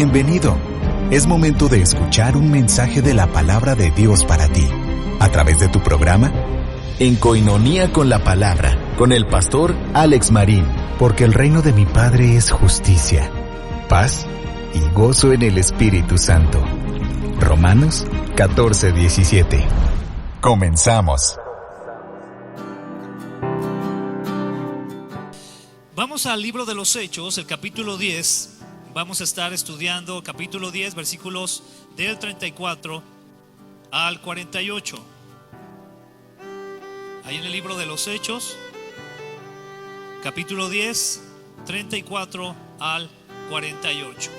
Bienvenido. Es momento de escuchar un mensaje de la palabra de Dios para ti, a través de tu programa En Coinonía con la Palabra, con el pastor Alex Marín. Porque el reino de mi Padre es justicia, paz y gozo en el Espíritu Santo. Romanos 14:17. Comenzamos. Vamos al libro de los Hechos, el capítulo 10. Vamos a estar estudiando capítulo 10, versículos del 34 al 48. Ahí en el libro de los Hechos, capítulo 10, 34 al 48.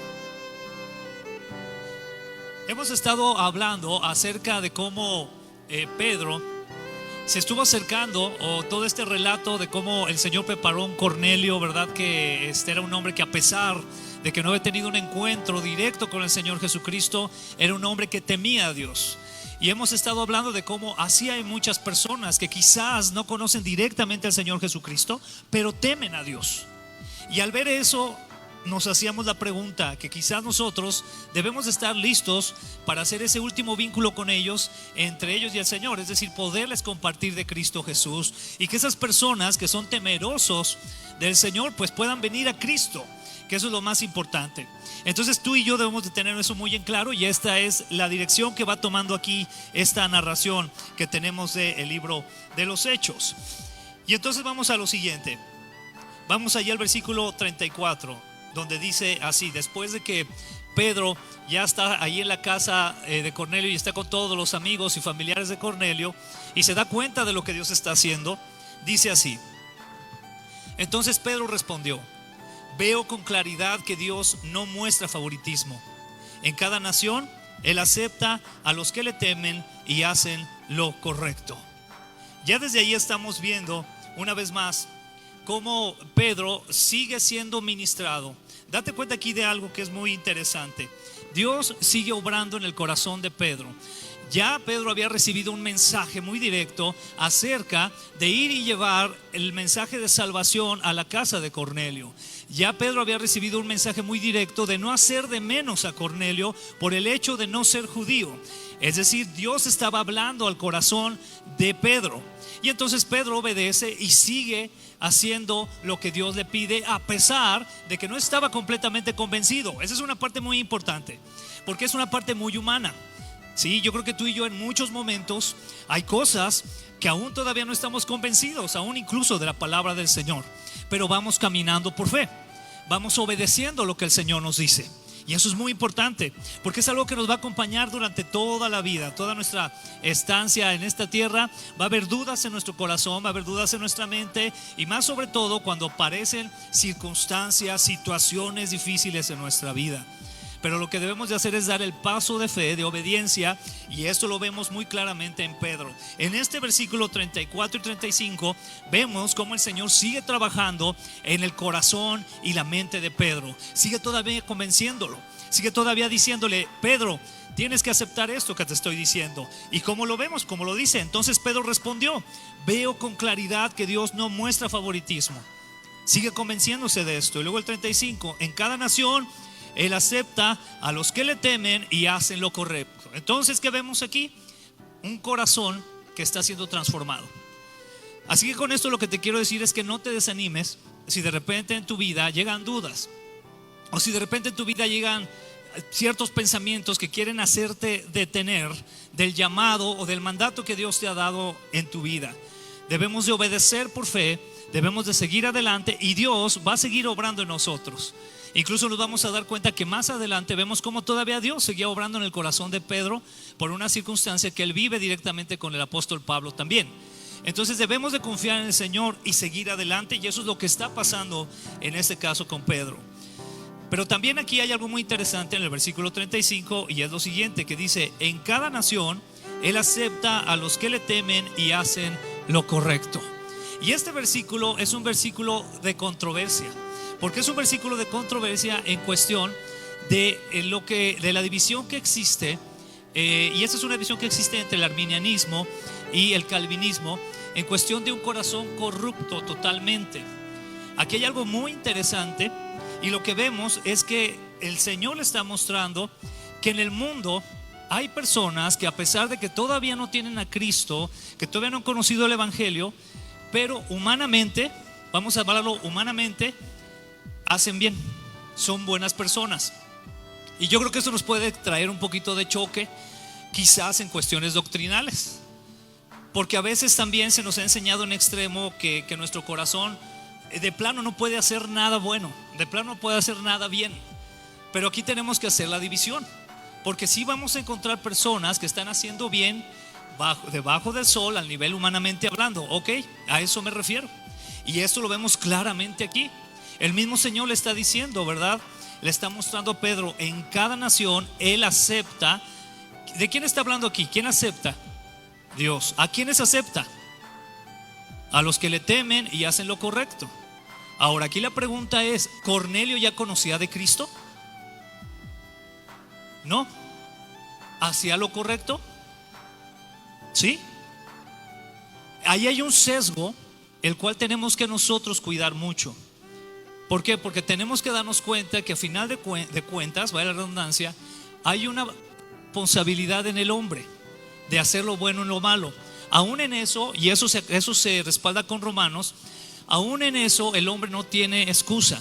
Hemos estado hablando acerca de cómo Pedro se estuvo acercando, o todo este relato de cómo el Señor preparó a un Cornelio, ¿verdad? Que era un hombre que, a pesar de que no había tenido un encuentro directo con el Señor Jesucristo, era un hombre que temía a Dios. Y hemos estado hablando de cómo así hay muchas personas que quizás no conocen directamente al Señor Jesucristo, pero temen a Dios. Y al ver eso, nos hacíamos la pregunta que quizás nosotros debemos de estar listos para hacer ese último vínculo con ellos, entre ellos y el Señor, es decir, poderles compartir de Cristo Jesús, y que esas personas que son temerosos del Señor pues puedan venir a Cristo, que eso es lo más importante. Entonces tú y yo debemos de tener eso muy en claro, y esta es la dirección que va tomando aquí esta narración que tenemos del libro de los Hechos. Y entonces vamos a lo siguiente. Vamos allá al versículo 34, donde dice así: después de que Pedro ya está ahí en la casa de Cornelio y está con todos los amigos y familiares de Cornelio, y se da cuenta de lo que Dios está haciendo, dice así: entonces Pedro respondió: veo con claridad que Dios no muestra favoritismo. En cada nación Él acepta a los que le temen y hacen lo correcto. Ya desde ahí estamos viendo una vez más cómo Pedro sigue siendo ministrado. Date cuenta aquí de algo que es muy interesante. Dios sigue obrando en el corazón de Pedro. Ya Pedro había recibido un mensaje muy directo acerca de ir y llevar el mensaje de salvación a la casa de Cornelio. Ya Pedro había recibido un mensaje muy directo de no hacer de menos a Cornelio por el hecho de no ser judío. Es decir, Dios estaba hablando al corazón de Pedro. Y entonces Pedro obedece y sigue haciendo lo que Dios le pide, a pesar de que no estaba completamente convencido. Esa es una parte muy importante, porque es una parte muy humana. Sí, yo creo que tú y yo en muchos momentos hay cosas que aún todavía no estamos convencidos, aún incluso de la palabra del Señor, pero vamos caminando por fe, vamos obedeciendo lo que el Señor nos dice. Y eso es muy importante, porque es algo que nos va a acompañar durante toda la vida, toda nuestra estancia en esta tierra. Va a haber dudas en nuestro corazón, va a haber dudas en nuestra mente, y más sobre todo cuando aparecen circunstancias, situaciones difíciles en nuestra vida. Pero lo que debemos de hacer es dar el paso de fe, de obediencia, y esto lo vemos muy claramente en Pedro. En este versículo 34 y 35 vemos cómo el Señor sigue trabajando en el corazón y la mente de Pedro. Sigue todavía convenciéndolo, sigue todavía diciéndole: Pedro, tienes que aceptar esto que te estoy diciendo. Y como lo vemos, como lo dice, entonces Pedro respondió: veo con claridad que Dios no muestra favoritismo. Sigue convenciéndose de esto. Y luego el 35: en cada nación Él acepta a los que le temen y hacen lo correcto. Entonces, ¿qué vemos aquí? Un corazón que está siendo transformado. Así que con esto lo que te quiero decir es que no te desanimes si de repente en tu vida llegan dudas, o si de repente en tu vida llegan ciertos pensamientos que quieren hacerte detener del llamado o del mandato que Dios te ha dado en tu vida. Debemos de obedecer por fe, debemos de seguir adelante, y Dios va a seguir obrando en nosotros. Incluso nos vamos a dar cuenta que más adelante vemos cómo todavía Dios seguía obrando en el corazón de Pedro por una circunstancia que él vive directamente con el apóstol Pablo también. Entonces debemos de confiar en el Señor y seguir adelante, y eso es lo que está pasando en este caso con Pedro. Pero también aquí hay algo muy interesante en el versículo 35, y es lo siguiente, que dice: en cada nación Él acepta a los que le temen y hacen lo correcto. Y este versículo es un versículo de controversia, porque es un versículo de controversia en cuestión de la división que existe, y esta es una división que existe entre el arminianismo y el calvinismo, en cuestión de un corazón corrupto totalmente. Aquí hay algo muy interesante, y lo que vemos es que el Señor le está mostrando que en el mundo hay personas que, a pesar de que todavía no tienen a Cristo, que todavía no han conocido el Evangelio, pero humanamente, vamos a hablarlo humanamente, hacen bien, son buenas personas. Y yo creo que eso nos puede traer un poquito de choque, quizás en cuestiones doctrinales, porque a veces también se nos ha enseñado en extremo que nuestro corazón de plano no puede hacer nada bueno, de plano no puede hacer nada bien. Pero aquí tenemos que hacer la división, porque sí vamos a encontrar personas que están haciendo bien debajo del sol, al nivel humanamente hablando. Ok, a eso me refiero. Y esto lo vemos claramente aquí. El mismo Señor le está diciendo, ¿verdad? Le está mostrando a Pedro, en cada nación Él acepta. ¿De quién está hablando aquí? ¿Quién acepta? Dios. ¿A quiénes acepta? A los que le temen y hacen lo correcto. Ahora aquí la pregunta es, ¿Cornelio ya conocía de Cristo? No. ¿Hacía lo correcto? Sí. Ahí hay un sesgo, el cual tenemos que nosotros cuidar mucho. ¿Por qué? Porque tenemos que darnos cuenta que a final de cuentas, vaya la redundancia, hay una responsabilidad en el hombre de hacer lo bueno en lo malo. Aún en eso, y eso se respalda con Romanos, aún en eso el hombre no tiene excusa.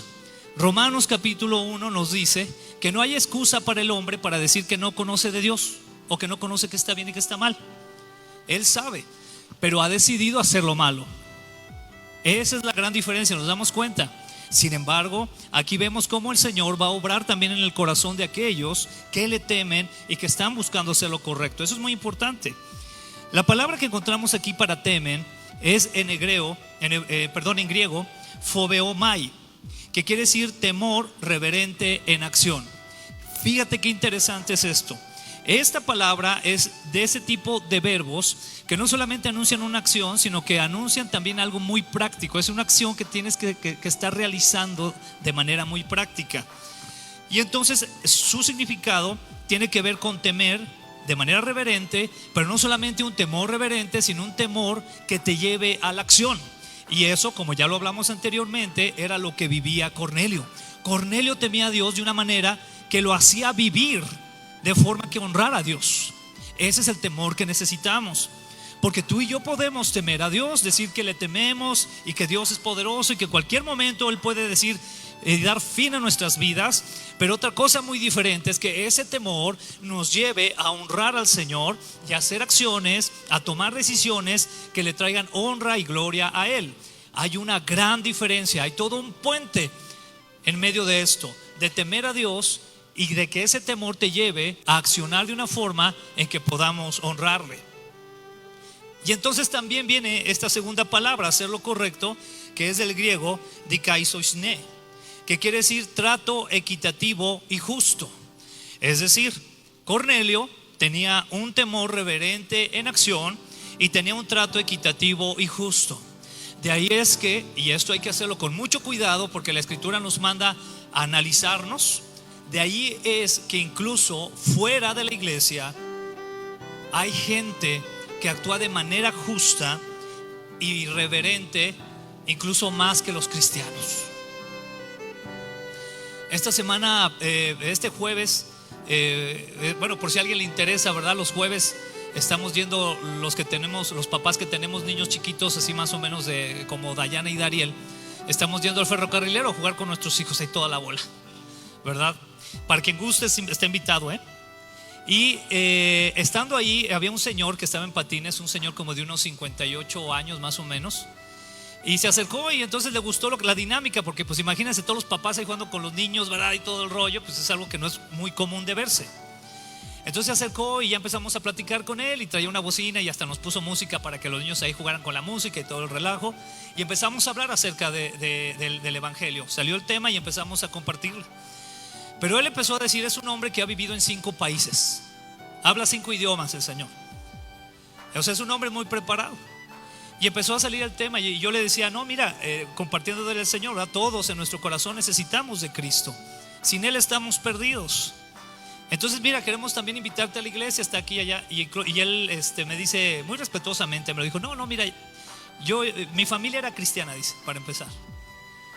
Romanos capítulo 1 nos dice que no hay excusa para el hombre para decir que no conoce de Dios, o que no conoce que está bien y que está mal. Él sabe, pero ha decidido hacer lo malo. Esa es la gran diferencia, nos damos cuenta. Sin embargo, aquí vemos cómo el Señor va a obrar también en el corazón de aquellos que le temen y que están buscando hacer lo correcto. Eso es muy importante. La palabra que encontramos aquí para temen es en griego, phobeomai, que quiere decir temor reverente en acción. Fíjate qué interesante es esto. Esta palabra es de ese tipo de verbos que no solamente anuncian una acción, sino que anuncian también algo muy práctico. Es una acción que tienes que estar realizando de manera muy práctica. Y entonces su significado tiene que ver con temer de manera reverente, pero no solamente un temor reverente, sino un temor que te lleve a la acción. Y eso, como ya lo hablamos anteriormente, era lo que vivía Cornelio. Cornelio temía a Dios de una manera que lo hacía vivir de forma que honrara a Dios. Ese es el temor que necesitamos, porque tú y yo podemos temer a Dios, decir que le tememos y que Dios es poderoso y que en cualquier momento Él puede decir y dar fin a nuestras vidas. Pero otra cosa muy diferente es que ese temor nos lleve a honrar al Señor y a hacer acciones, a tomar decisiones que le traigan honra y gloria a Él. Hay una gran diferencia, hay todo un puente en medio de esto, de temer a Dios y de que ese temor te lleve a accionar de una forma en que podamos honrarle. Y entonces también viene esta segunda palabra, hacer lo correcto, que es del griego dikaiosne, que quiere decir trato equitativo y justo. Es decir, Cornelio tenía un temor reverente en acción y tenía un trato equitativo y justo. De ahí es que, y esto hay que hacerlo con mucho cuidado porque la Escritura nos manda a analizarnos. De ahí es que incluso fuera de la iglesia hay gente que actúa de manera justa y reverente, incluso más que los cristianos. Esta semana, este jueves, bueno, por si a alguien le interesa, ¿verdad? Los jueves estamos yendo, los papás que tenemos niños chiquitos, así más o menos como Dayana y Dariel, estamos yendo al ferrocarrilero a jugar con nuestros hijos y toda la bola, ¿verdad? Para quien guste está invitado, Y estando ahí había un señor que estaba en patines, un señor como de unos 58 años más o menos, y se acercó y entonces le gustó la dinámica, porque pues imagínense todos los papás ahí jugando con los niños, ¿verdad? Y todo el rollo, pues es algo que no es muy común de verse. Entonces se acercó y ya empezamos a platicar con él y traía una bocina y hasta nos puso música para que los niños ahí jugaran con la música y todo el relajo, y empezamos a hablar acerca del Evangelio. Salió el tema y empezamos a compartirlo. Pero él empezó a decir, es un hombre que ha vivido en 5 países, habla 5 idiomas el señor, o sea, es un hombre muy preparado. Y empezó a salir el tema y yo le decía, no, mira, compartiendo del Señor, ¿verdad? Todos en nuestro corazón necesitamos de Cristo, sin Él estamos perdidos. Entonces mira, queremos también invitarte a la iglesia, está aquí y allá. Y él me dice muy respetuosamente, me lo dijo, no, mira, mi familia era cristiana, dice, para empezar.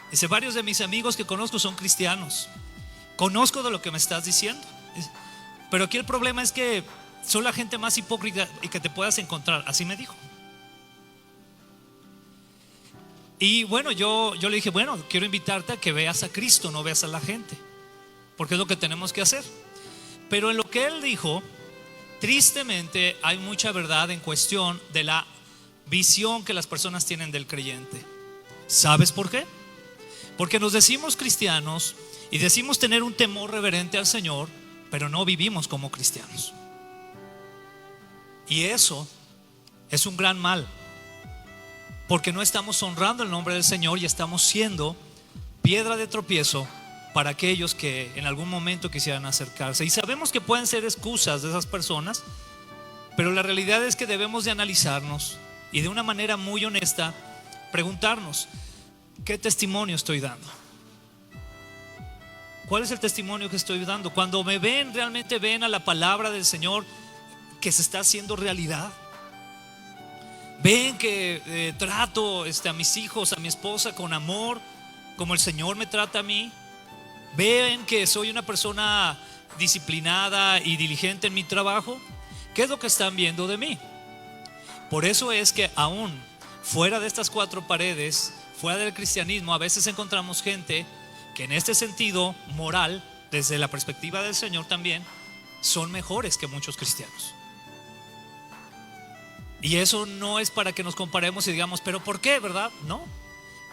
Dice, varios de mis amigos que conozco son cristianos, conozco de lo que me estás diciendo. Pero aquí el problema es que soy la gente más hipócrita y que te puedas encontrar. Así me dijo. Y bueno, yo le dije, bueno, quiero invitarte a que veas a Cristo, no veas a la gente, porque es lo que tenemos que hacer. Pero en lo que él dijo, tristemente hay mucha verdad en cuestión de la visión que las personas tienen del creyente. ¿Sabes por qué? Porque nos decimos cristianos y decimos tener un temor reverente al Señor, pero no vivimos como cristianos. Y eso es un gran mal, porque no estamos honrando el nombre del Señor y estamos siendo piedra de tropiezo para aquellos que en algún momento quisieran acercarse. Y sabemos que pueden ser excusas de esas personas, pero la realidad es que debemos de analizarnos y de una manera muy honesta preguntarnos: ¿qué testimonio estoy dando? ¿Cuál es el testimonio que estoy dando? Cuando me ven, realmente ven a la palabra del Señor que se está haciendo realidad. Ven que trato a mis hijos, a mi esposa con amor, como el Señor me trata a mí. Ven que soy una persona disciplinada y diligente en mi trabajo. ¿Qué es lo que están viendo de mí? Por eso es que aún fuera de estas cuatro paredes, fuera del cristianismo, a veces encontramos gente que en este sentido moral, desde la perspectiva del Señor también, son mejores que muchos cristianos. Y eso no es para que nos comparemos y digamos, ¿pero por qué, verdad? No,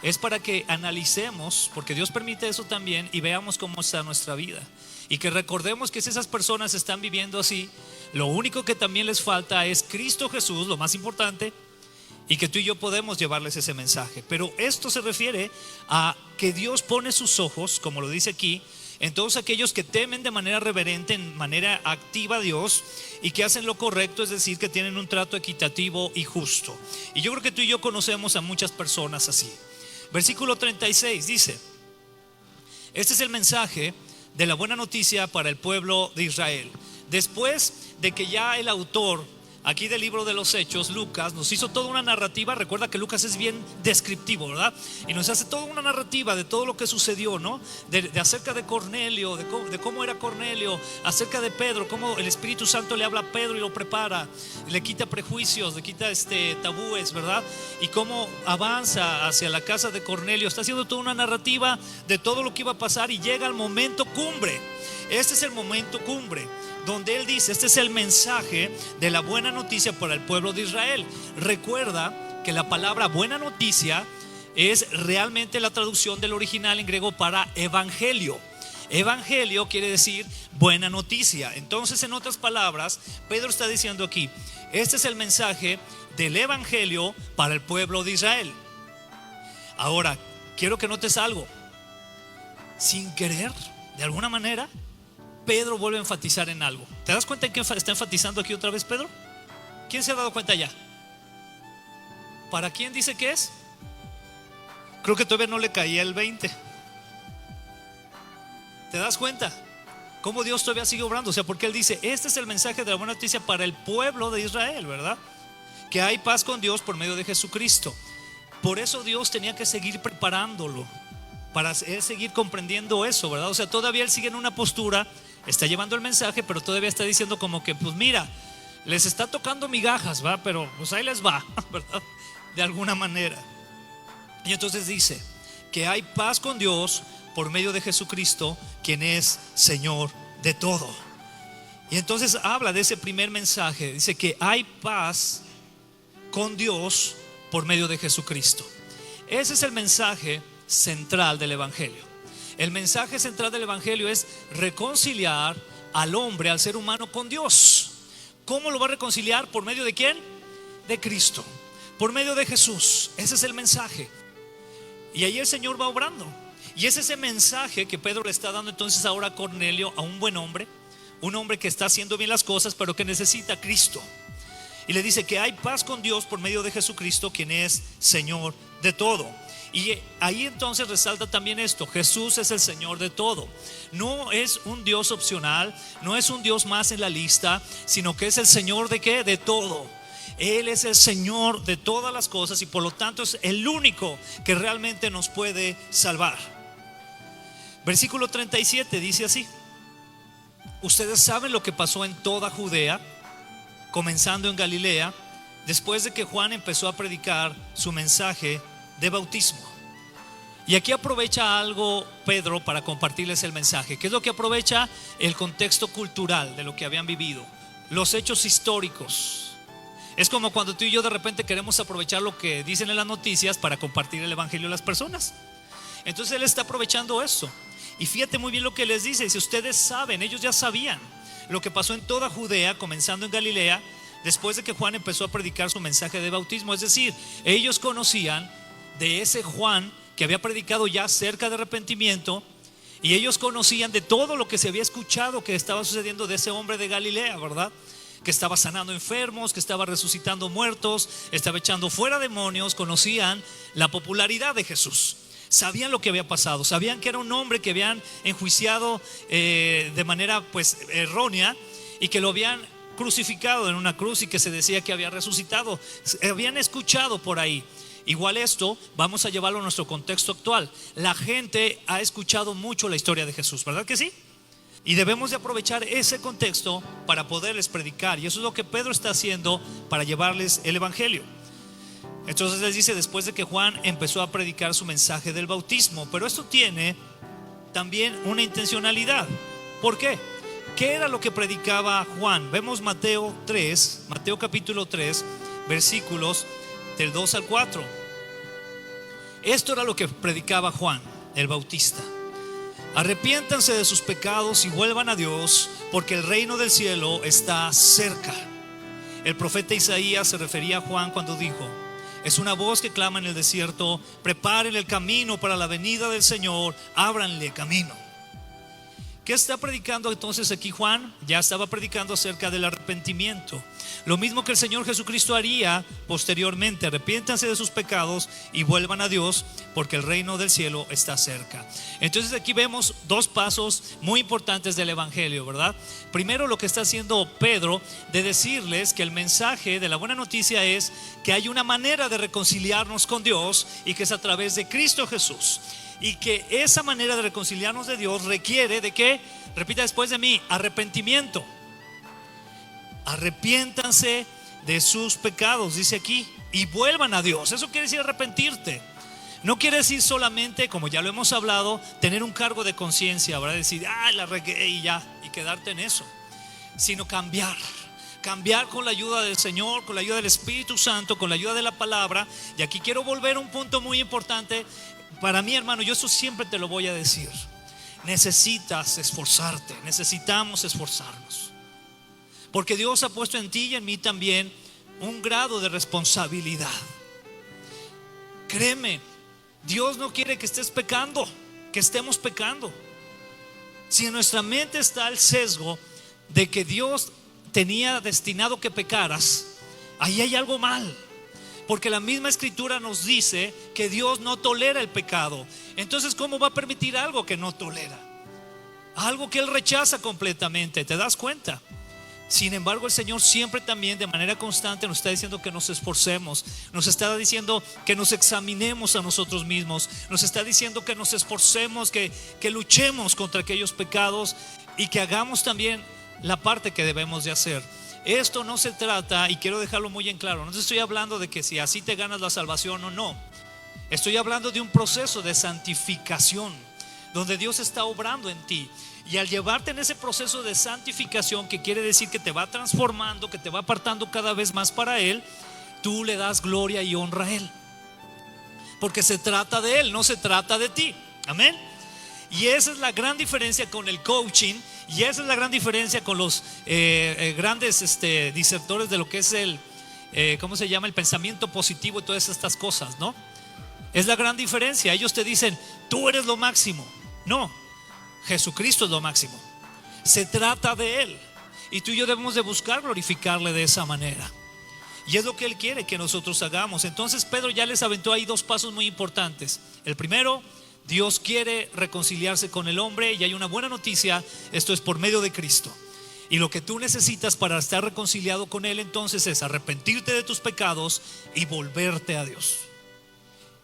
es para que analicemos, porque Dios permite eso también, y veamos cómo está nuestra vida. Y que recordemos que si esas personas están viviendo así, lo único que también les falta es Cristo Jesús, lo más importante, y que tú y yo podemos llevarles ese mensaje. Pero esto se refiere a que Dios pone sus ojos, como lo dice aquí, en todos aquellos que temen de manera reverente, en manera activa a Dios, y que hacen lo correcto, es decir, que tienen un trato equitativo y justo. Y yo creo que tú y yo conocemos a muchas personas así. Versículo 36 dice: este es el mensaje de la buena noticia para el pueblo de Israel. Después de que ya el autor aquí del libro de los Hechos, Lucas, nos hizo toda una narrativa. Recuerda que Lucas es bien descriptivo, ¿verdad? Y nos hace toda una narrativa de todo lo que sucedió, ¿no? De acerca de Cornelio, de cómo era Cornelio, acerca de Pedro, cómo el Espíritu Santo le habla a Pedro y lo prepara, le quita prejuicios, le quita tabúes, ¿verdad? Y cómo avanza hacia la casa de Cornelio. Está haciendo toda una narrativa de todo lo que iba a pasar y llega al momento cumbre. Este es el momento cumbre, donde él dice: este es el mensaje de la buena noticia para el pueblo de Israel. Recuerda que la palabra buena noticia es realmente la traducción del original en griego para evangelio. Evangelio quiere decir buena noticia. Entonces, en otras palabras, Pedro está diciendo aquí: este es el mensaje del evangelio para el pueblo de Israel. Ahora, quiero que notes algo. Sin querer, de alguna manera, Pedro vuelve a enfatizar en algo. ¿Te das cuenta en qué está enfatizando aquí otra vez Pedro? ¿Quién se ha dado cuenta ya? ¿Para quién dice que es? Creo que todavía no le caía el 20. ¿Te das cuenta? Cómo Dios todavía sigue obrando. O sea, porque él dice: este es el mensaje de la buena noticia para el pueblo de Israel, ¿verdad? Que hay paz con Dios por medio de Jesucristo. Por eso Dios tenía que seguir preparándolo, para él seguir comprendiendo eso, ¿verdad? O sea, todavía él sigue en una postura, está llevando el mensaje, pero todavía está diciendo como que, pues mira, les está tocando migajas, ¿va? Pero pues ahí les va, ¿verdad? De alguna manera. Y entonces dice que hay paz con Dios por medio de Jesucristo, quien es Señor de todo. Y entonces habla de ese primer mensaje. Dice que hay paz con Dios por medio de Jesucristo. Ese es el mensaje central del evangelio. El mensaje central del evangelio es reconciliar al hombre, al ser humano, con Dios. ¿Cómo lo va a reconciliar? ¿Por medio de quién? De Cristo, por medio de Jesús. Ese es el mensaje. Y ahí el Señor va obrando. Y es ese mensaje que Pedro le está dando entonces ahora a Cornelio, a un buen hombre, un hombre que está haciendo bien las cosas, pero que necesita a Cristo. Y le dice que hay paz con Dios por medio de Jesucristo, quien es Señor de todo. Y ahí entonces resalta también esto: Jesús es el Señor de todo. No es un Dios opcional, no es un Dios más en la lista, sino que es el Señor de ¿qué? De todo. Él es el Señor de todas las cosas y por lo tanto es el único que realmente nos puede salvar. Versículo 37 dice así: ustedes saben lo que pasó en toda Judea, comenzando en Galilea, después de que Juan empezó a predicar su mensaje de bautismo. Y aquí aprovecha algo Pedro para compartirles el mensaje. ¿Qué es lo que aprovecha? El contexto cultural de lo que habían vivido, los hechos históricos. Es como cuando tú y yo de repente queremos aprovechar lo que dicen en las noticias para compartir el evangelio a las personas. Entonces él está aprovechando eso. Y fíjate muy bien lo que les dice. Si ustedes saben, ellos ya sabían lo que pasó en toda Judea, comenzando en Galilea, después de que Juan empezó a predicar su mensaje de bautismo. Es decir, ellos conocían de ese Juan que había predicado ya acerca de arrepentimiento, y ellos conocían de todo lo que se había escuchado que estaba sucediendo de ese hombre de Galilea, ¿verdad? Que estaba sanando enfermos, que estaba resucitando muertos, estaba echando fuera demonios. Conocían la popularidad de Jesús, sabían lo que había pasado, sabían que era un hombre que habían enjuiciado de manera pues errónea, y que lo habían crucificado en una cruz, y que se decía que había resucitado. Habían escuchado por ahí. Igual esto vamos a llevarlo a nuestro contexto actual. La gente ha escuchado mucho la historia de Jesús, ¿verdad que sí? Y debemos de aprovechar ese contexto para poderles predicar. Y eso es lo que Pedro está haciendo para llevarles el evangelio. Entonces les dice, después de que Juan empezó a predicar su mensaje del bautismo. Pero esto tiene también una intencionalidad. ¿Por qué? ¿Qué era lo que predicaba Juan? Vemos Mateo capítulo 3, versículos del 2 al 4. Esto era lo que predicaba Juan el Bautista: arrepiéntanse de sus pecados y vuelvan a Dios, porque el reino del cielo está cerca. El profeta Isaías se refería a Juan cuando dijo: es una voz que clama en el desierto, preparen el camino para la venida del Señor, ábranle camino. ¿Qué está predicando entonces aquí Juan? Ya estaba predicando acerca del arrepentimiento, lo mismo que el Señor Jesucristo haría posteriormente: arrepiéntanse de sus pecados y vuelvan a Dios, porque el reino del cielo está cerca. Entonces aquí vemos dos pasos muy importantes del evangelio, ¿verdad? Primero, lo que está haciendo Pedro de decirles que el mensaje de la buena noticia es que hay una manera de reconciliarnos con Dios, y que es a través de Cristo Jesús. Y que esa manera de reconciliarnos de Dios requiere de ¿qué? Repita después de mí: arrepentimiento. Arrepiéntanse de sus pecados, dice aquí, y vuelvan a Dios. Eso quiere decir arrepentirte. No quiere decir solamente, como ya lo hemos hablado, tener un cargo de conciencia, ¿verdad? Decir, la regué y ya, y quedarte en eso. Sino cambiar con la ayuda del Señor, con la ayuda del Espíritu Santo, con la ayuda de la palabra. Y aquí quiero volver a un punto muy importante para mí, hermano. Yo eso siempre te lo voy a decir: necesitas esforzarte, necesitamos esforzarnos, porque Dios ha puesto en ti y en mí también un grado de responsabilidad. Créeme, Dios no quiere que estés pecando, que estemos pecando. Si en nuestra mente está el sesgo de que Dios tenía destinado que pecaras, ahí hay algo mal. Porque la misma escritura nos dice que Dios no tolera el pecado. Entonces, ¿cómo va a permitir algo que no tolera? Algo que Él rechaza completamente, ¿te das cuenta? Sin embargo, el Señor siempre también de manera constante nos está diciendo que nos esforcemos. Nos está diciendo que nos examinemos a nosotros mismos. Nos está diciendo que nos esforcemos, que luchemos contra aquellos pecados, y que hagamos también la parte que debemos de hacer. Esto no se trata, y quiero dejarlo muy en claro, no te estoy hablando de que si así te ganas la salvación o no. Estoy hablando de un proceso de santificación, donde Dios está obrando en ti. Y al llevarte en ese proceso de santificación, que quiere decir que te va transformando, que te va apartando cada vez más para Él, tú le das gloria y honra a Él, porque se trata de Él, no se trata de ti. Amén. Y esa es la gran diferencia con el coaching. Y esa es la gran diferencia con los grandes disertores de lo que es el ¿cómo se llama? El pensamiento positivo y todas estas cosas, ¿no? Es la gran diferencia. Ellos te dicen: tú eres lo máximo. No, Jesucristo es lo máximo. Se trata de Él, y tú y yo debemos de buscar glorificarle de esa manera. Y es lo que Él quiere que nosotros hagamos. Entonces Pedro ya les aventó ahí dos pasos muy importantes. El primero: Dios quiere reconciliarse con el hombre, y hay una buena noticia: esto es por medio de Cristo. Y lo que tú necesitas para estar reconciliado con Él entonces es arrepentirte de tus pecados y volverte a Dios.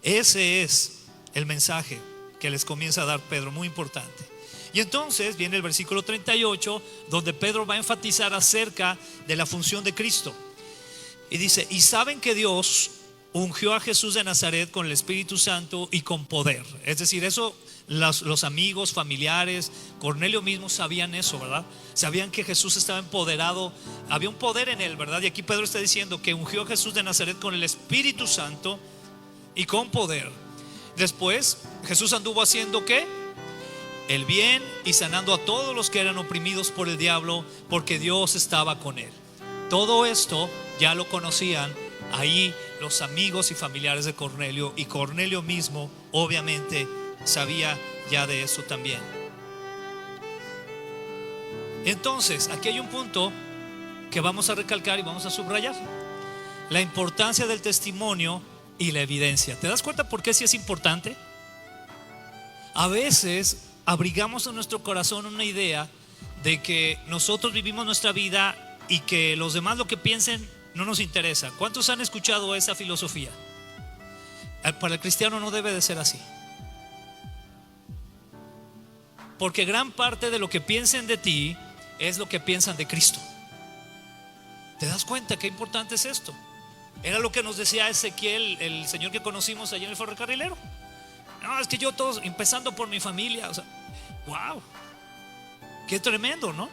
Ese es el mensaje que les comienza a dar Pedro, muy importante. Y entonces viene el versículo 38, donde Pedro va a enfatizar acerca de la función de Cristo. Y dice: y saben que Dios ungió a Jesús de Nazaret con el Espíritu Santo y con poder. Es decir, eso los amigos, familiares, Cornelio mismo sabían eso, ¿verdad? Sabían que Jesús estaba empoderado, había un poder en él, ¿verdad? Y aquí Pedro está diciendo que ungió a Jesús de Nazaret con el Espíritu Santo y con poder. Después Jesús anduvo haciendo ¿qué? El bien y sanando a todos los que eran oprimidos por el diablo, porque Dios estaba con él. Todo esto ya lo conocían ahí los amigos y familiares de Cornelio, y Cornelio mismo obviamente sabía ya de eso también. Entonces aquí hay un punto que vamos a recalcar y vamos a subrayar: la importancia del testimonio y la evidencia. ¿Te das cuenta por qué sí es importante? A veces abrigamos en nuestro corazón una idea de que nosotros vivimos nuestra vida y que los demás lo que piensen no nos interesa. ¿Cuántos han escuchado esa filosofía? Para el cristiano no debe de ser así, porque gran parte de lo que piensen de ti es lo que piensan de Cristo. ¿Te das cuenta qué importante es esto? Era lo que nos decía Ezequiel, el señor que conocimos allá en el ferrocarrilero. No, es que yo todos, empezando por mi familia, o sea, wow, qué tremendo, ¿no?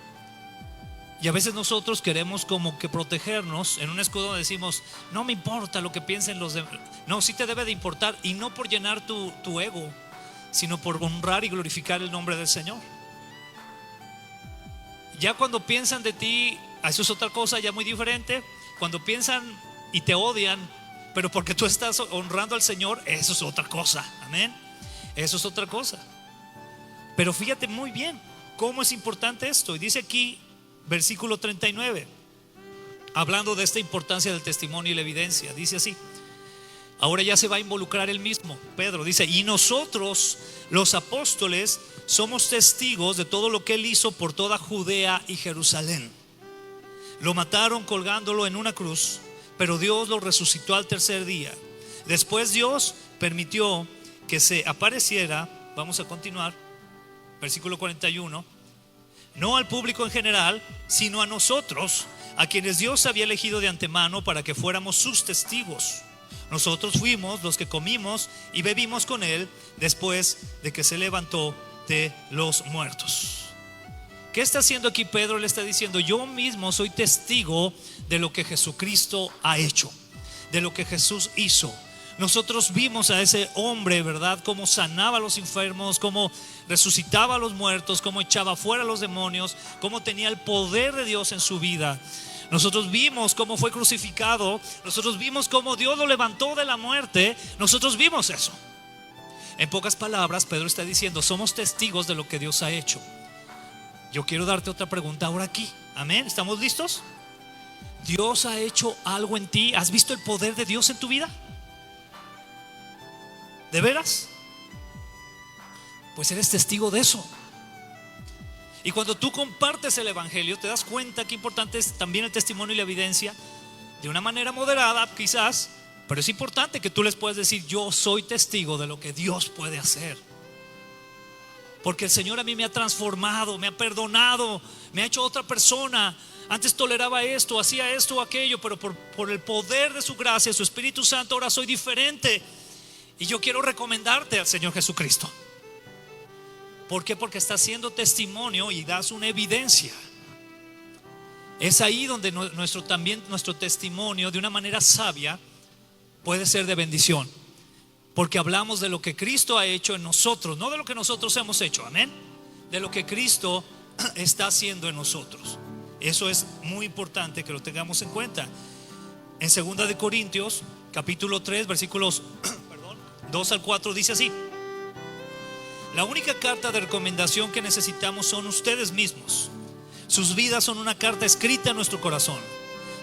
Y a veces nosotros queremos como que protegernos en un escudo donde decimos: no me importa lo que piensen los demás. No, sí te debe de importar, y no por llenar tu ego, sino por honrar y glorificar el nombre del Señor. Ya cuando piensan de ti, eso es otra cosa ya muy diferente. Cuando piensan y te odian, pero porque tú estás honrando al Señor, eso es otra cosa. Amén. Eso es otra cosa. Pero fíjate muy bien cómo es importante esto. Y dice aquí, versículo 39, hablando de esta importancia del testimonio y la evidencia, dice así: ahora ya se va a involucrar él mismo, Pedro, dice: y nosotros los apóstoles somos testigos de todo lo que él hizo por toda Judea y Jerusalén. Lo mataron colgándolo en una cruz, pero Dios lo resucitó al tercer día. Después Dios permitió que se apareciera, vamos a continuar, versículo 41, no al público en general, sino a nosotros, a quienes Dios había elegido de antemano para que fuéramos sus testigos. Nosotros fuimos los que comimos y bebimos con él después de que se levantó de los muertos. ¿Qué está haciendo aquí Pedro? Le está diciendo: yo mismo soy testigo de lo que Jesucristo ha hecho, de lo que Jesús hizo. Nosotros vimos a ese hombre, ¿verdad? Cómo sanaba a los enfermos, cómo resucitaba a los muertos, cómo echaba fuera a los demonios, cómo tenía el poder de Dios en su vida. Nosotros vimos cómo fue crucificado. Nosotros vimos cómo Dios lo levantó de la muerte. Nosotros vimos eso. En pocas palabras, Pedro está diciendo: somos testigos de lo que Dios ha hecho. Yo quiero darte otra pregunta ahora aquí. Amén, ¿estamos listos? ¿Dios ha hecho algo en ti? ¿Has visto el poder de Dios en tu vida? ¿De veras? Pues eres testigo de eso. Y cuando tú compartes el evangelio, te das cuenta que importante es también el testimonio y la evidencia. De una manera moderada quizás, pero es importante que tú les puedas decir: yo soy testigo de lo que Dios puede hacer, porque el Señor a mí me ha transformado, me ha perdonado, me ha hecho otra persona. Antes toleraba esto, hacía esto o aquello, pero por el poder de su gracia, su Espíritu Santo, ahora soy diferente. Y yo quiero recomendarte al Señor Jesucristo. ¿Por qué? Porque estás haciendo testimonio y das una evidencia. Es ahí donde nuestro testimonio, de una manera sabia, puede ser de bendición, porque hablamos de lo que Cristo ha hecho en nosotros, no de lo que nosotros hemos hecho. Amén. De lo que Cristo está haciendo en nosotros. Eso es muy importante que lo tengamos en cuenta. En 2 de Corintios capítulo 3 versículos 2 al 4 dice así: la única carta de recomendación que necesitamos son ustedes mismos. Sus vidas son una carta escrita en nuestro corazón.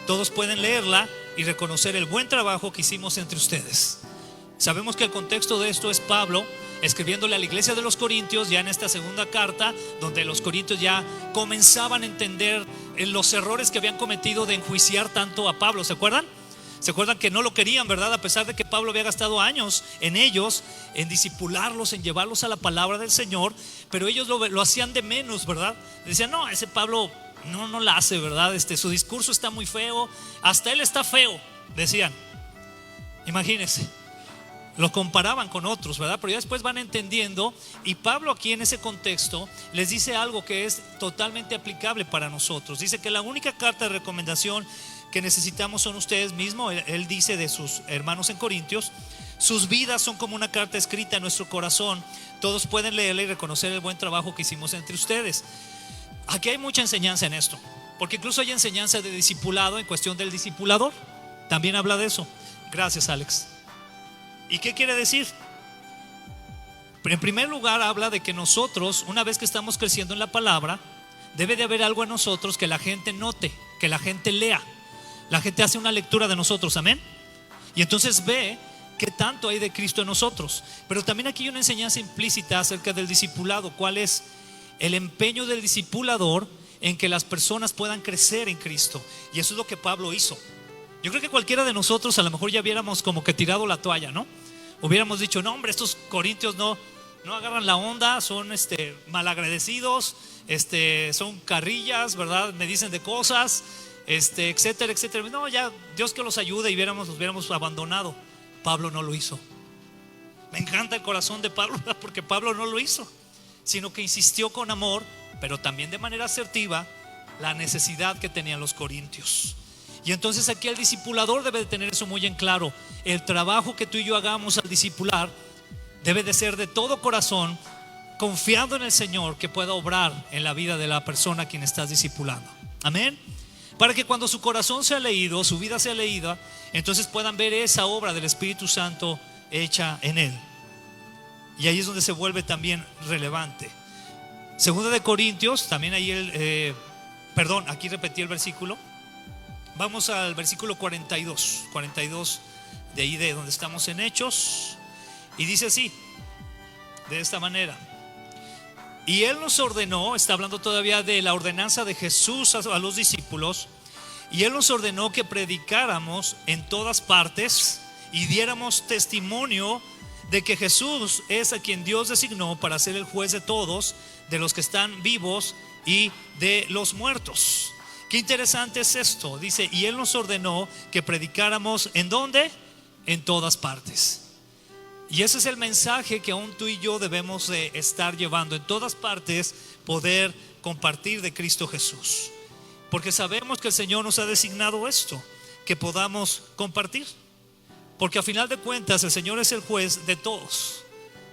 Todos pueden leerla y reconocer el buen trabajo que hicimos entre ustedes. Sabemos que el contexto de esto es Pablo escribiéndole a la iglesia de los Corintios, ya en esta segunda carta, donde los corintios ya comenzaban a entender los errores que habían cometido de enjuiciar tanto a Pablo. ¿Se acuerdan? ¿Se acuerdan que no lo querían, verdad? A pesar de que Pablo había gastado años en ellos, en discipularlos, en llevarlos a la palabra del Señor, pero ellos lo hacían de menos, ¿verdad? Decían, no, ese Pablo no la hace, ¿verdad? Su discurso está muy feo, hasta él está feo, decían. Imagínense, lo comparaban con otros, ¿verdad? Pero ya después van entendiendo, y Pablo aquí en ese contexto les dice algo que es totalmente aplicable para nosotros. Dice que la única carta de recomendación que necesitamos son ustedes mismos. Él dice de sus hermanos en Corintios: sus vidas son como una carta escrita en nuestro corazón, todos pueden leerla y reconocer el buen trabajo que hicimos entre ustedes. Aquí hay mucha enseñanza en esto, porque incluso hay enseñanza de discipulado en cuestión del discipulador. También habla de eso. Gracias, Alex. ¿Y qué quiere decir? En primer lugar, habla de que nosotros, una vez que estamos creciendo en la palabra, debe de haber algo en nosotros que la gente note, que la gente lea. La gente hace una lectura de nosotros, amén. Y entonces ve qué tanto hay de Cristo en nosotros. Pero también aquí hay una enseñanza implícita acerca del discipulado. ¿Cuál es? El empeño del discipulador en que las personas puedan crecer en Cristo. Y eso es lo que Pablo hizo. Yo creo que cualquiera de nosotros a lo mejor ya hubiéramos como que tirado la toalla, ¿no? Hubiéramos dicho, no hombre, estos corintios no agarran la onda, son malagradecidos, son carrillas, ¿verdad? Me dicen de cosas, etcétera, etcétera. No, ya Dios que los ayude, y los hubiéramos abandonado. Pablo no lo hizo. Me encanta el corazón de Pablo, porque Pablo no lo hizo, sino que insistió con amor, pero también de manera asertiva, la necesidad que tenían los corintios. Y entonces aquí el discipulador debe de tener eso muy en claro. El trabajo que tú y yo hagamos al discipular debe de ser de todo corazón, confiando en el Señor que pueda obrar en la vida de la persona a quien estás discipulando. Amén. Para que cuando su corazón sea leído, su vida sea leída, entonces puedan ver esa obra del Espíritu Santo hecha en él. Y ahí es donde se vuelve también relevante. Segunda de Corintios, también ahí aquí repetí el versículo. Vamos al versículo 42 de ahí de donde estamos en Hechos. Y dice así, de esta manera: y él nos ordenó, está hablando todavía de la ordenanza de Jesús a los discípulos, y él nos ordenó que predicáramos en todas partes y diéramos testimonio de que Jesús es a quien Dios designó para ser el juez de todos, de los que están vivos y de los muertos. Qué interesante es esto. Dice, y él nos ordenó que predicáramos ¿en dónde? En todas partes. Y ese es el mensaje que aún tú y yo debemos de estar llevando. En todas partes poder compartir de Cristo Jesús, porque sabemos que el Señor nos ha designado esto, que podamos compartir. Porque a final de cuentas el Señor es el juez de todos,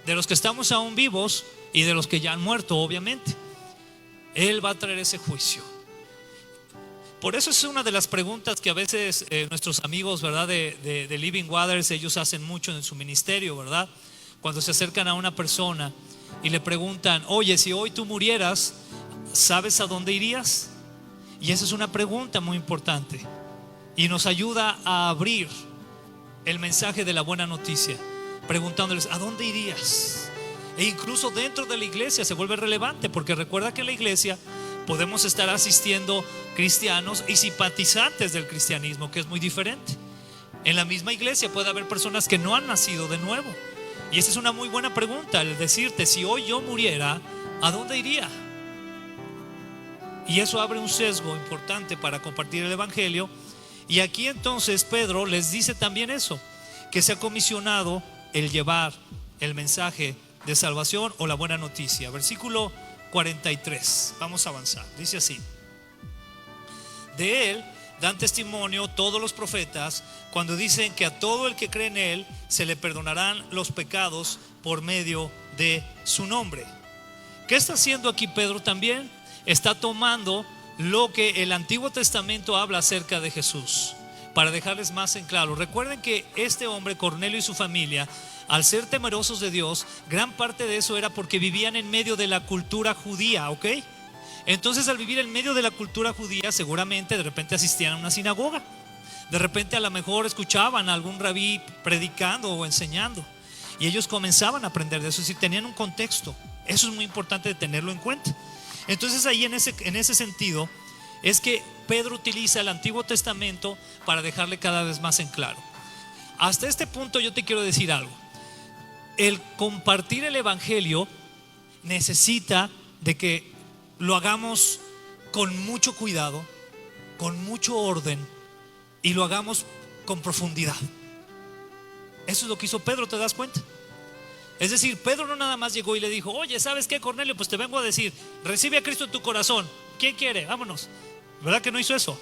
de los que estamos aún vivos y de los que ya han muerto, obviamente. Él va a traer ese juicio. Por eso es una de las preguntas que a veces nuestros amigos, ¿verdad? de Living Waters, ellos hacen mucho en su ministerio, ¿verdad? Cuando se acercan a una persona y le preguntan, oye, si hoy tú murieras, ¿sabes a dónde irías? Y esa es una pregunta muy importante y nos ayuda a abrir el mensaje de la buena noticia, preguntándoles, ¿a dónde irías? E incluso dentro de la iglesia se vuelve relevante, porque recuerda que en la iglesia podemos estar asistiendo cristianos y simpatizantes del cristianismo, que es muy diferente. En la misma iglesia puede haber personas que no han nacido de nuevo. Y esa es una muy buena pregunta, el decirte, si hoy yo muriera, ¿a dónde iría? Y eso abre un sesgo importante para compartir el evangelio. Y aquí entonces Pedro les dice también eso, que se ha comisionado el llevar el mensaje de salvación o la buena noticia. Versículo 43, vamos a avanzar. Dice así: de él dan testimonio todos los profetas cuando dicen que a todo el que cree en él se le perdonarán los pecados por medio de su nombre. ¿Qué está haciendo aquí Pedro también? Está tomando lo que el Antiguo Testamento habla acerca de Jesús, para dejarles más en claro. Recuerden que este hombre, Cornelio, y su familia, al ser temerosos de Dios, gran parte de eso era porque vivían en medio de la cultura judía, ¿ok? Entonces, al vivir en medio de la cultura judía, seguramente de repente asistían a una sinagoga, de repente a lo mejor escuchaban a algún rabí predicando o enseñando, y ellos comenzaban a aprender de eso, si tenían un contexto. Eso es muy importante de tenerlo en cuenta. Entonces ahí en ese sentido, es que Pedro utiliza el Antiguo Testamento para dejarle cada vez más en claro. Hasta este punto yo te quiero decir algo. El compartir el Evangelio necesita de que lo hagamos con mucho cuidado, con mucho orden, y lo hagamos con profundidad. Eso es lo que hizo Pedro, ¿te das cuenta? Es decir, Pedro no nada más llegó y le dijo: oye, ¿sabes qué, Cornelio? Pues te vengo a decir, recibe a Cristo en tu corazón. ¿Quién quiere? Vámonos. ¿Verdad que no hizo eso?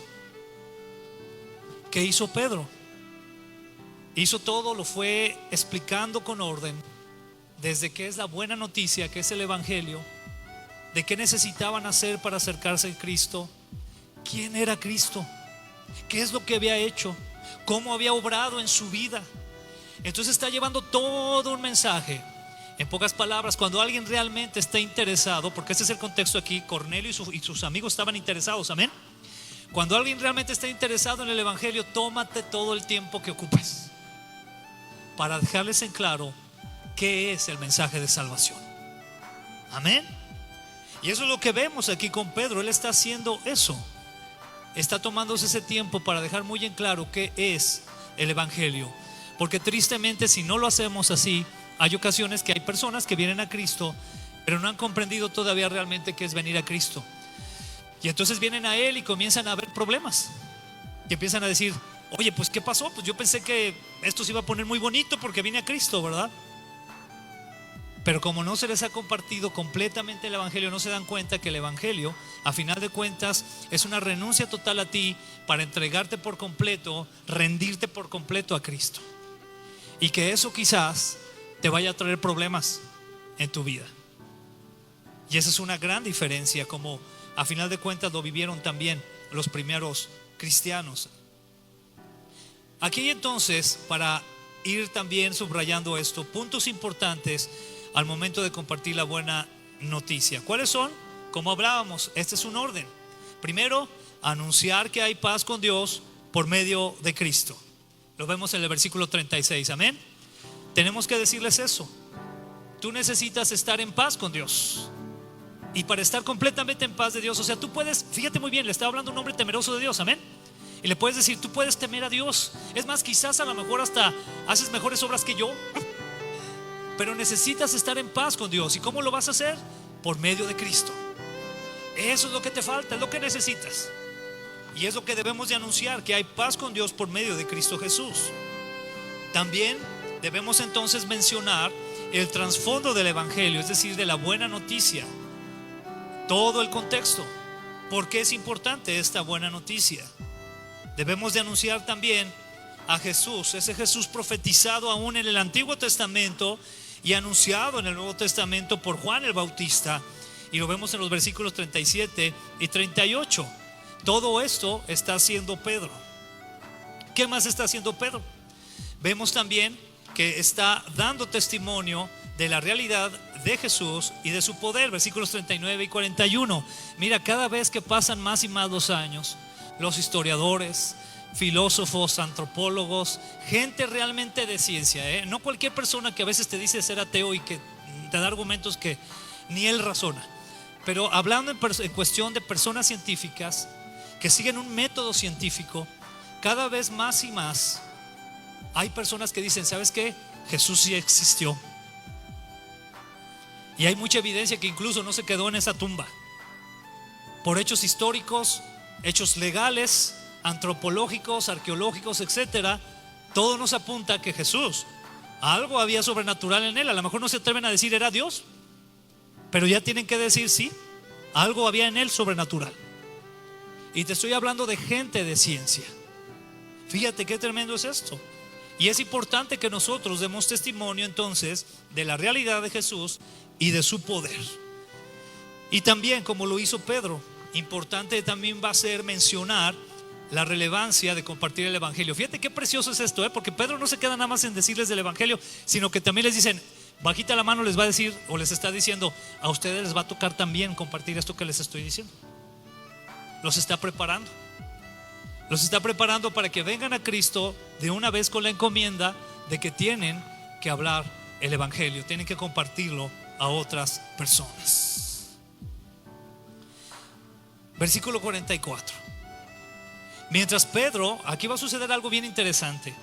¿Qué hizo Pedro? Hizo todo, lo fue explicando con orden, desde qué es la buena noticia, que es el Evangelio, de qué necesitaban hacer para acercarse a Cristo, quién era Cristo, qué es lo que había hecho, cómo había obrado en su vida. Entonces está llevando todo un mensaje. En pocas palabras, cuando alguien realmente está interesado, porque ese es el contexto aquí, Cornelio y sus amigos estaban interesados, amén. Cuando alguien realmente está interesado en el Evangelio, tómate todo el tiempo que ocupes para dejarles en claro qué es el mensaje de salvación. Amén. Y eso es lo que vemos aquí con Pedro. Él está haciendo eso. Está tomándose ese tiempo para dejar muy en claro qué es el Evangelio. Porque tristemente, si no lo hacemos así, hay ocasiones que hay personas que vienen a Cristo, pero no han comprendido todavía realmente qué es venir a Cristo. Y entonces vienen a Él y comienzan a haber problemas. Y empiezan a decir: oye, pues ¿qué pasó? Pues yo pensé que esto se iba a poner muy bonito porque vine a Cristo, ¿verdad? Pero como no se les ha compartido completamente el Evangelio, no se dan cuenta que el Evangelio, a final de cuentas, es una renuncia total a ti para entregarte por completo, rendirte por completo a Cristo. Y que eso quizás te vaya a traer problemas en tu vida. Y esa es una gran diferencia, como a final de cuentas lo vivieron también los primeros cristianos. Aquí entonces, para ir también subrayando esto, puntos importantes al momento de compartir la buena noticia. ¿Cuáles son? Como hablábamos, este es un orden. Primero, anunciar que hay paz con Dios por medio de Cristo. Lo vemos en el versículo 36, amén. Tenemos que decirles eso. Tú necesitas estar en paz con Dios. Y para estar completamente en paz de Dios, o sea, tú puedes, fíjate muy bien, le estaba hablando a un hombre temeroso de Dios, amén. Y le puedes decir: tú puedes temer a Dios. Es más, quizás a lo mejor hasta haces mejores obras que yo, pero necesitas estar en paz con Dios. ¿Y cómo lo vas a hacer? Por medio de Cristo. Eso es lo que te falta, es lo que necesitas. Y es lo que debemos de anunciar, que hay paz con Dios por medio de Cristo Jesús. También debemos entonces mencionar el trasfondo del Evangelio, es decir, de la buena noticia. Todo el contexto. ¿Por qué es importante esta buena noticia? Debemos de anunciar también a Jesús, ese Jesús profetizado aún en el Antiguo Testamento y anunciado en el Nuevo Testamento por Juan el Bautista. Y lo vemos en los versículos 37 y 38. Todo esto está haciendo Pedro. ¿Qué más está haciendo Pedro? Vemos también que está dando testimonio de la realidad de Jesús y de su poder. Versículos 39 y 41. Mira, cada vez que pasan más y más los años, los historiadores, filósofos, antropólogos, gente realmente de ciencia, no cualquier persona que a veces te dice ser ateo y que te da argumentos que ni él razona, pero hablando en cuestión de personas científicas que siguen un método científico, cada vez más y más hay personas que dicen: ¿sabes qué? Jesús sí existió. Y hay mucha evidencia que incluso no se quedó en esa tumba. Por hechos históricos, hechos legales, antropológicos, arqueológicos, etcétera, todo nos apunta a que Jesús, algo había sobrenatural en él. A lo mejor no se atreven a decir era Dios, pero ya tienen que decir sí, algo había en él sobrenatural. Y te estoy hablando de gente de ciencia. Fíjate qué tremendo es esto. Y es importante que nosotros demos testimonio entonces de la realidad de Jesús y de su poder. Y también, como lo hizo Pedro, importante también va a ser mencionar la relevancia de compartir el Evangelio. Fíjate qué precioso es esto, porque Pedro no se queda nada más en decirles del Evangelio, sino que también les dicen, bajita la mano, les va a decir, o les está diciendo: a ustedes les va a tocar también compartir esto que les estoy diciendo. Los está preparando. Los está preparando para que vengan a Cristo de una vez con la encomienda de que tienen que hablar el Evangelio, tienen que compartirlo a otras personas. Versículo 44. Mientras Pedro, aquí va a suceder algo bien interesante.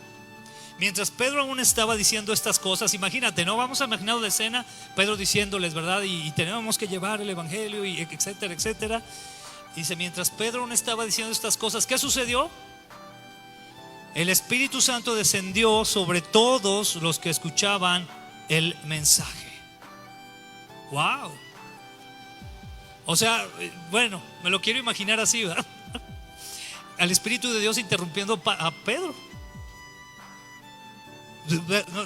Mientras Pedro aún estaba diciendo estas cosas, imagínate, ¿no? Vamos a imaginar la escena, Pedro diciéndoles, ¿verdad? Y tenemos que llevar el evangelio, y etcétera, etcétera. Dice, mientras Pedro aún estaba diciendo estas cosas, ¿qué sucedió? El Espíritu Santo descendió sobre todos los que escuchaban el mensaje. ¡Wow! O sea, bueno, me lo quiero imaginar así, ¿verdad? Al Espíritu de Dios interrumpiendo a Pedro.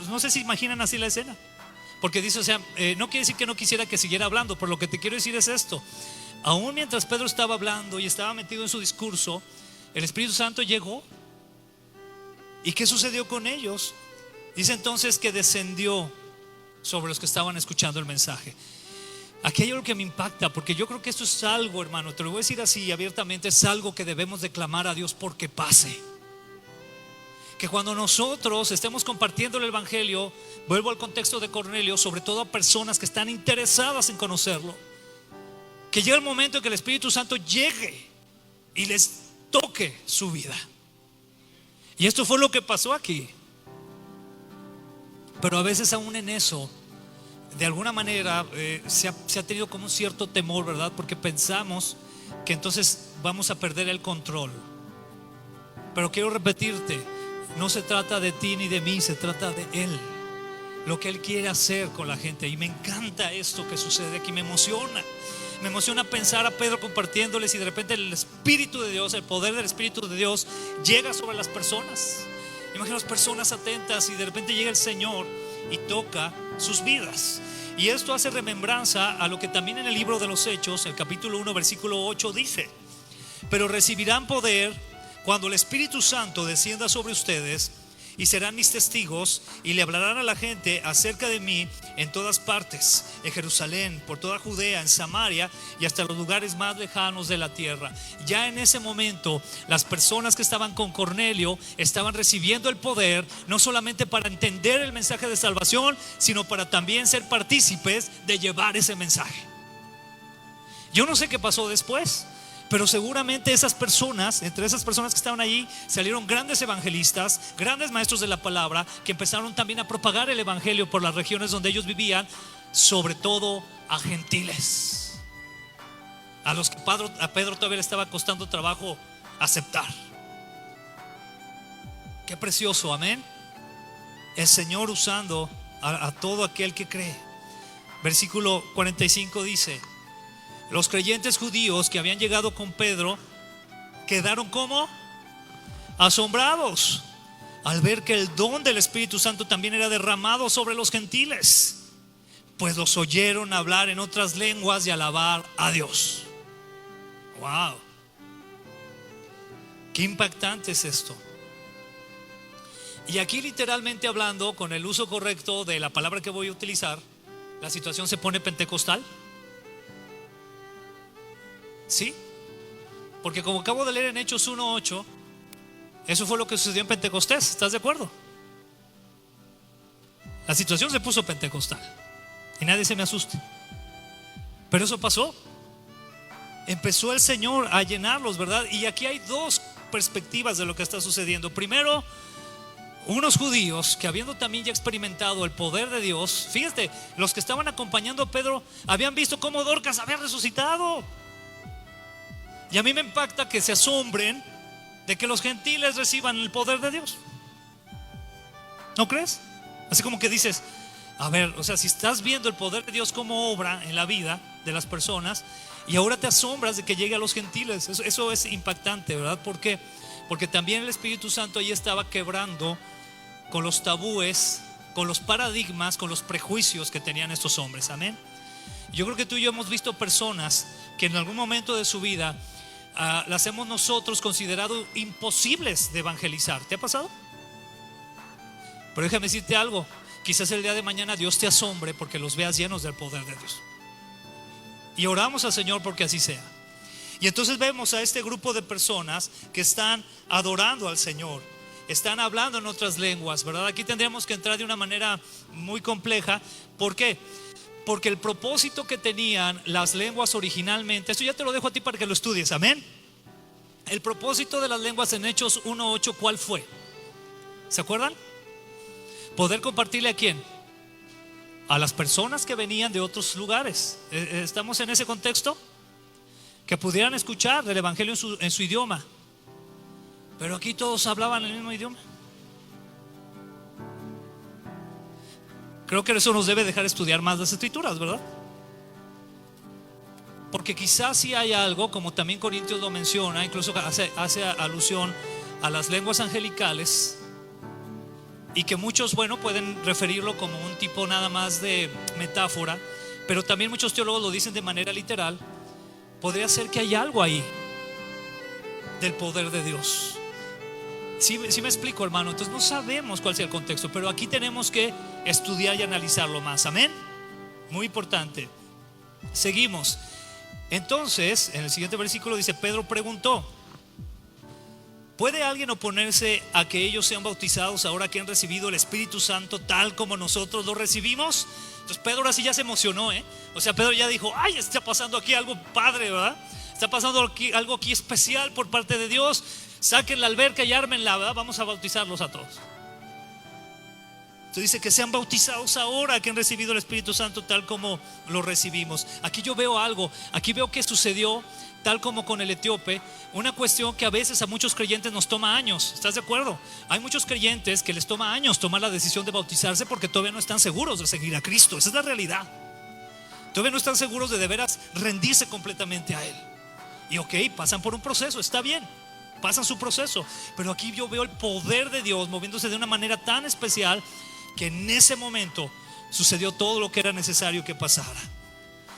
No sé si imaginan así la escena. Porque dice, o sea, no quiere decir que no quisiera que siguiera hablando, pero lo que te quiero decir es esto. Aún mientras Pedro estaba hablando y estaba metido en su discurso, el Espíritu Santo llegó. ¿Y qué sucedió con ellos? Dice entonces que descendió sobre los que estaban escuchando el mensaje. Aquí hay algo que me impacta, porque yo creo que esto es algo, hermano, te lo voy a decir así abiertamente, es algo que debemos de clamar a Dios porque pase. Que cuando nosotros estemos compartiendo el evangelio, vuelvo al contexto de Cornelio, sobre todo a personas que están interesadas en conocerlo, que llegue el momento en que el Espíritu Santo llegue y les toque su vida. Y esto fue lo que pasó aquí. Pero a veces aún en eso, de alguna manera se ha tenido como un cierto temor, ¿verdad? Porque pensamos que entonces vamos a perder el control. Pero quiero repetirte, no se trata de ti ni de mí, se trata de Él, lo que Él quiere hacer con la gente. Y me encanta esto que sucede aquí, me emociona pensar a Pedro compartiéndoles, y de repente el Espíritu de Dios, el poder del Espíritu de Dios llega sobre las personas. Imagina las personas atentas, y de repente llega el Señor y toca sus vidas. Y esto hace remembranza a lo que también en el libro de los Hechos, el capítulo 1 versículo 8 dice: pero recibirán poder cuando el Espíritu Santo descienda sobre ustedes, y serán mis testigos, y le hablarán a la gente acerca de mí en todas partes, en Jerusalén, por toda Judea, en Samaria y hasta los lugares más lejanos de la tierra. Ya en ese momento las personas que estaban con Cornelio estaban recibiendo el poder, no solamente para entender el mensaje de salvación, sino para también ser partícipes de llevar ese mensaje. Yo no sé qué pasó después, pero seguramente esas personas, entre esas personas que estaban allí, salieron grandes evangelistas, grandes maestros de la palabra, que empezaron también a propagar el evangelio por las regiones donde ellos vivían, sobre todo a gentiles, a los que a Pedro todavía le estaba costando trabajo aceptar. Qué precioso, amén. El Señor usando a todo aquel que cree. Versículo 45 dice: los creyentes judíos que habían llegado con Pedro quedaron como asombrados al ver que el don del Espíritu Santo también era derramado sobre los gentiles, pues los oyeron hablar en otras lenguas y alabar a Dios. Wow, qué impactante es esto. Y aquí, literalmente hablando, con el uso correcto de la palabra que voy a utilizar, la situación se pone pentecostal. Sí, porque como acabo de leer en Hechos 1:8, eso fue lo que sucedió en Pentecostés. ¿Estás de acuerdo? La situación se puso pentecostal, y nadie se me asuste, pero eso pasó. Empezó el Señor a llenarlos, ¿verdad? Y aquí hay dos perspectivas de lo que está sucediendo. Primero, unos judíos que, habiendo también ya experimentado el poder de Dios, fíjate, los que estaban acompañando a Pedro habían visto cómo Dorcas había resucitado. Y a mí me impacta que se asombren de que los gentiles reciban el poder de Dios. ¿No crees? Así como que dices, a ver, o sea, si estás viendo el poder de Dios como obra en la vida de las personas, y ahora te asombras de que llegue a los gentiles, eso es impactante, ¿verdad? ¿Por qué? Porque también el Espíritu Santo ahí estaba quebrando con los tabúes, con los paradigmas, con los prejuicios que tenían estos hombres. Amén. Yo creo que tú y yo hemos visto personas que en algún momento de su vida las hemos nosotros considerado imposibles de evangelizar. ¿Te ha pasado? Pero déjame decirte algo, quizás el día de mañana Dios te asombre porque los veas llenos del poder de Dios. Y oramos al Señor porque así sea. Y entonces vemos a este grupo de personas que están adorando al Señor, están hablando en otras lenguas, ¿verdad? Aquí tendríamos que entrar de una manera muy compleja. ¿Por qué? Porque el propósito que tenían las lenguas originalmente, esto ya te lo dejo a ti para que lo estudies, amén. El propósito de las lenguas en Hechos 1:8, ¿cuál fue? ¿Se acuerdan? Poder compartirle ¿a quién? A las personas que venían de otros lugares. ¿Estamos en ese contexto? Que pudieran escuchar el evangelio en su idioma. Pero aquí todos hablaban el mismo idioma. Creo que eso nos debe dejar estudiar más las escrituras, ¿verdad? Porque quizás sí hay algo, como también Corintios lo menciona, incluso hace alusión a las lenguas angelicales, y que muchos, bueno, pueden referirlo como un tipo nada más de metáfora, pero también muchos teólogos lo dicen de manera literal. Podría ser que hay algo ahí del poder de Dios. Sí me explico, hermano. Entonces no sabemos cuál sea el contexto, pero aquí tenemos que estudiar y analizarlo más, amén. Muy importante. Seguimos. Entonces, en el siguiente versículo dice: Pedro preguntó: ¿puede alguien oponerse a que ellos sean bautizados ahora que han recibido el Espíritu Santo tal como nosotros lo recibimos? Entonces Pedro ahora sí ya se emocionó, O sea, Pedro ya dijo: ay, está pasando aquí algo padre, ¿verdad? Está pasando aquí, algo aquí especial por parte de Dios. Saquen la alberca y ármenla, ¿verdad? Vamos a bautizarlos a todos. Entonces dice que sean bautizados ahora que han recibido el Espíritu Santo tal como lo recibimos. Aquí yo veo algo. Aquí veo que sucedió tal como con el etíope, una cuestión que a veces a muchos creyentes nos toma años. ¿Estás de acuerdo? Hay muchos creyentes que les toma años tomar la decisión de bautizarse porque todavía no están seguros de seguir a Cristo. Esa es la realidad. Todavía no están seguros de veras rendirse completamente a Él. Y ok, pasan por un proceso, está bien, pasan su proceso. Pero aquí yo veo el poder de Dios moviéndose de una manera tan especial que en ese momento sucedió todo lo que era necesario que pasara.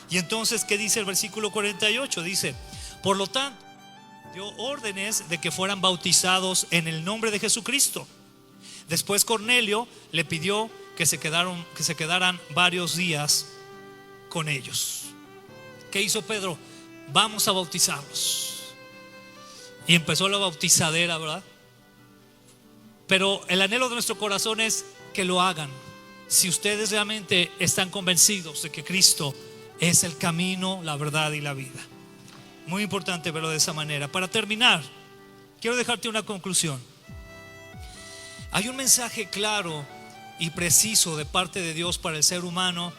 Y entonces, ¿qué dice el versículo 48? Dice: por lo tanto, dio órdenes de que fueran bautizados en el nombre de Jesucristo. Después Cornelio le pidió que se quedaran varios días con ellos. ¿Qué hizo Pedro? Vamos a bautizarlos. Y empezó la bautizadera, ¿verdad? Pero el anhelo de nuestro corazón es que lo hagan si ustedes realmente están convencidos de que Cristo es el camino, la verdad y la vida. Muy importante verlo de esa manera. Para terminar, quiero dejarte una conclusión. Hay un mensaje claro y preciso de parte de Dios para el ser humano,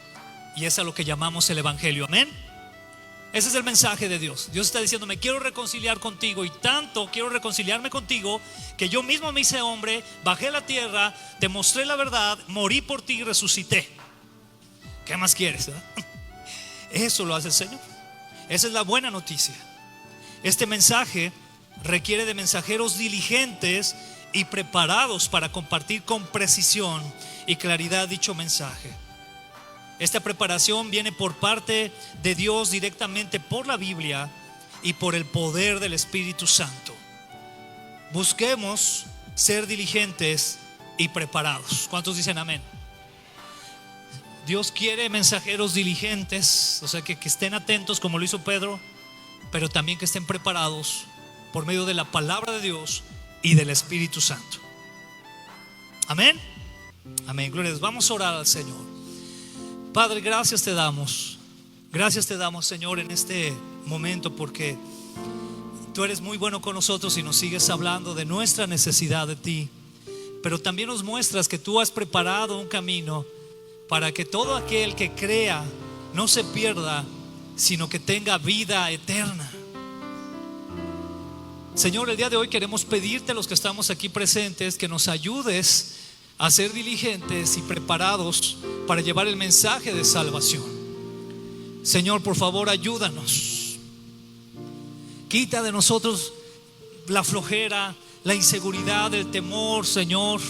y es a lo que llamamos el Evangelio, amén. Ese es el mensaje de Dios. Dios está diciendo: me quiero reconciliar contigo, y tanto quiero reconciliarme contigo que yo mismo me hice hombre, bajé a la tierra, te mostré la verdad, morí por ti y resucité. ¿Qué más quieres? Eso lo hace el Señor. Esa es la buena noticia. Este mensaje requiere de mensajeros diligentes y preparados para compartir con precisión y claridad dicho mensaje. Esta preparación viene por parte de Dios directamente por la Biblia y por el poder del Espíritu Santo. Busquemos ser diligentes y preparados. ¿Cuántos dicen amén? Dios quiere mensajeros diligentes, o sea que estén atentos como lo hizo Pedro, pero también que estén preparados por medio de la palabra de Dios y del Espíritu Santo. Amén. Amén. Gloria a Dios. Vamos a orar al Señor. Padre, gracias te damos, Señor, en este momento, porque tú eres muy bueno con nosotros y nos sigues hablando de nuestra necesidad de ti, pero también nos muestras que tú has preparado un camino para que todo aquel que crea no se pierda, sino que tenga vida eterna. Señor, el día de hoy queremos pedirte a los que estamos aquí presentes que nos ayudes a ser diligentes y preparados para llevar el mensaje de salvación. Señor, por favor, ayúdanos. Quita de nosotros la flojera, la inseguridad, el temor, Señor,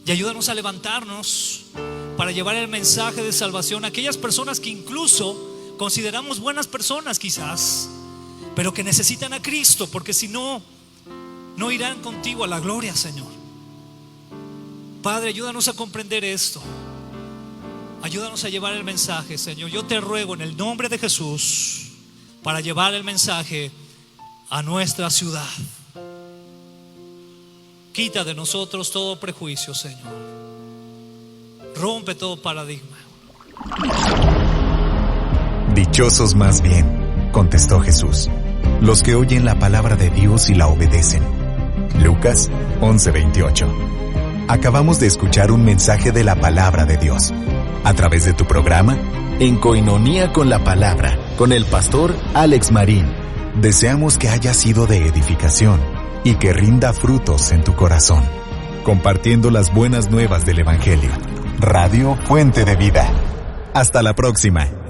y ayúdanos a levantarnos para llevar el mensaje de salvación a aquellas personas que incluso consideramos buenas personas quizás, pero que necesitan a Cristo, porque si no, no irán contigo a la gloria, Señor. Padre, ayúdanos a comprender esto. Ayúdanos a llevar el mensaje, Señor. Yo te ruego en el nombre de Jesús para llevar el mensaje a nuestra ciudad. Quita de nosotros todo prejuicio, Señor. Rompe todo paradigma. Dichosos más bien, contestó Jesús, los que oyen la palabra de Dios y la obedecen. Lucas 11:28. Acabamos de escuchar un mensaje de la palabra de Dios, a través de tu programa, En Coinonía con la Palabra, con el pastor Alex Marín. Deseamos que haya sido de edificación y que rinda frutos en tu corazón. Compartiendo las buenas nuevas del Evangelio. Radio Fuente de Vida. Hasta la próxima.